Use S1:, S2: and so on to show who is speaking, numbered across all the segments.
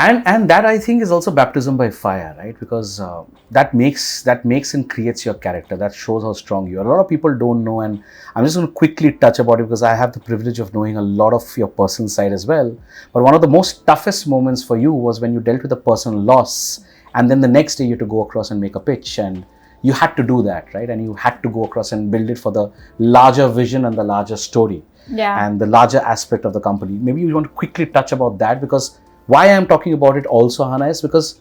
S1: And that I think is also baptism by fire, right? Because that makes and creates your character. That shows how strong you are. A lot of people don't know, and I'm just going to quickly touch about it because I have the privilege of knowing a lot of your personal side as well. But one of the most toughest moments for you was when you dealt with a personal loss, and then the next day you had to go across and make a pitch, and you had to do that, right? And you had to go across and build it for the larger vision and the larger story, and the larger aspect of the company. Maybe you want to quickly touch about that, because why I'm talking about it also, Ahana, is because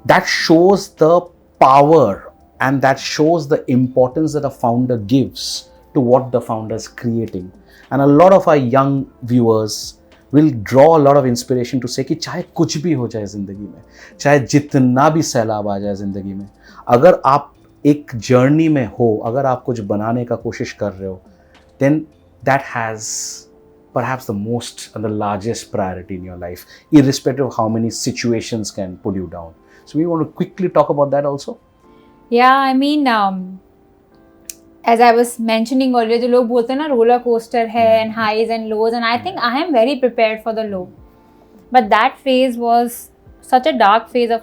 S1: that shows the power and that shows the importance that a founder gives to what the founder is creating. And a lot of our young viewers will draw a lot of inspiration to say कि चाहे कुछ भी हो जाए ज़िंदगी में, चाहे जितना भी सैलाब आ जाए ज़िंदगी में, अगर आप एक जर्नी में हो, अगर आप कुछ बनाने का कोशिश कर रहे हो, then that has perhaps the most and the largest priority in your life, irrespective of how many situations can pull you down. So we want to quickly talk about that also.
S2: Yeah, I mean, as I was mentioning earlier, जो लोग बोलते हैं ना roller coaster है and highs and lows, and I think I am very prepared for the low. But that phase was such a dark phase of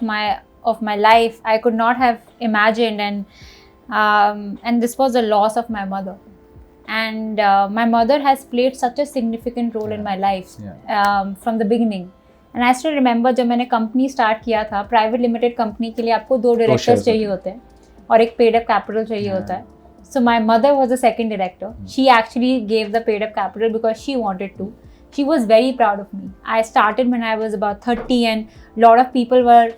S2: my life. I could not have imagined, and this was the loss of my mother. And my mother has played such a significant role in my life from the beginning. And I still remember जब मैंने company start किया था, private limited company के लिए आपको 2 directors चाहिए होते हैं और एक पेड अप कैपिटल चाहिए होता है. So my mother was the second director. She actually gave the paid up capital because she wanted to. She was very proud of me. I started when I was about 30, and lot of people were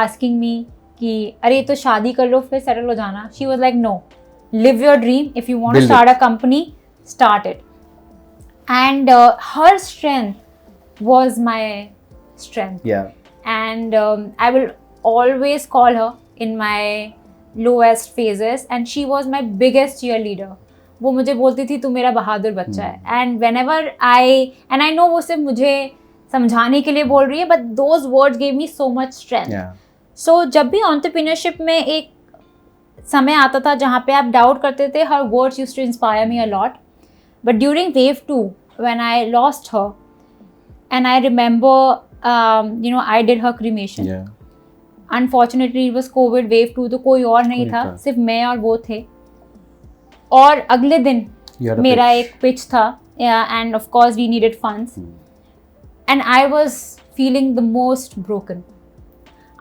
S2: asking me कि अरे तो शादी कर लो फिर settle हो जाना. She was like, no. Live your dream. If you want to start a company, start it. And her strength was my strength.
S1: Yeah.
S2: And I will always call her in my lowest phases, and she was my biggest cheerleader. वो मुझे बोलती थी तू मेरा बहादुर बच्चा है. And whenever I know वो सिर्फ मुझे समझाने के लिए बोल रही है, but those words gave me so much strength.
S1: Yeah.
S2: So जब भी entrepreneurship में एक समय आता था जहाँ पे आप डाउट करते थे, her words used to inspire me a lot. But during wave 2, when I lost her, and I remember, I did her cremation.
S1: Yeah.
S2: Unfortunately, it was COVID wave 2, तो कोई और नहीं था, सिर्फ मैं और वो थे. और अगले दिन मेरा एक pitch था, and of course we needed funds. And I was feeling the most broken.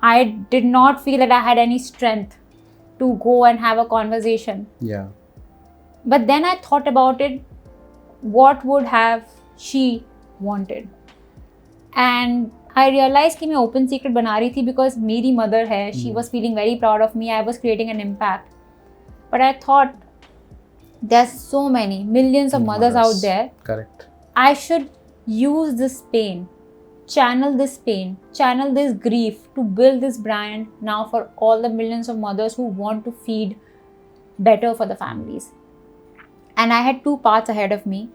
S2: I did not feel that I had any strength to go and have a conversation.
S1: Yeah.
S2: But then I thought about it, what would have she wanted? And I realized कि मैं open secret बना रही थी because मेरी mother है, she was feeling very proud of me, I was creating an impact. But I thought, there's so many, millions of mothers out there.
S1: Correct.
S2: I should use this pain, channel this grief to build this brand now for all the millions of mothers who want to feed better for the families. And I had 2 paths ahead of me.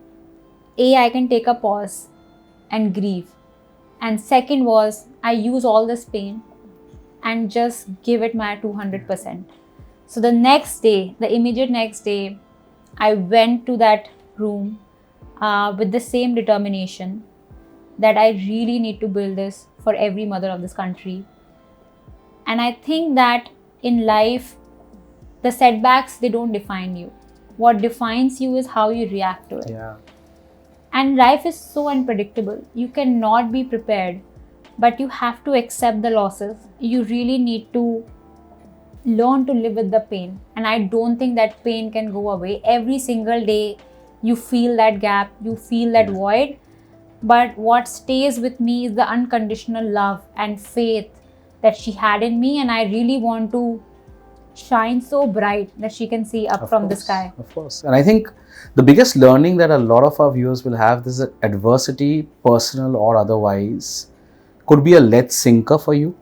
S2: A, I can take a pause and grieve. And second was, I use all this pain and just give it my 200%. So the next day, the immediate next day, I went to that room with the same determination that I really need to build this for every mother of this country. And I think that in life, the setbacks, they don't define you. What defines you is how you react to it.
S1: Yeah.
S2: And life is so unpredictable. You cannot be prepared, but you have to accept the losses. You really need to learn to live with the pain. And I don't think that pain can go away. Every single day, you feel that gap, you feel that void. But what stays with me is the unconditional love and faith that she had in me. And I really want to shine so bright that she can see up from the sky.
S1: Of course. And I think the biggest learning that a lot of our viewers will have is that adversity, personal or otherwise, could be a lead sinker for you,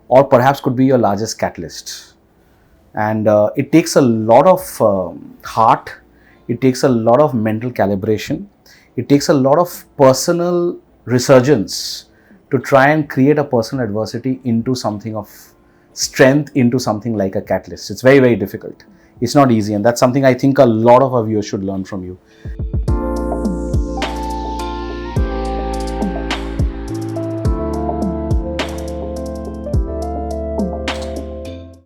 S1: or perhaps could be your largest catalyst. And it takes a lot of heart, it takes a lot of mental calibration, it takes a lot of personal resurgence to try and create a personal adversity into something of strength, into something like a catalyst. It's very, very difficult. It's not easy, and that's something I think a lot of our viewers should learn from you.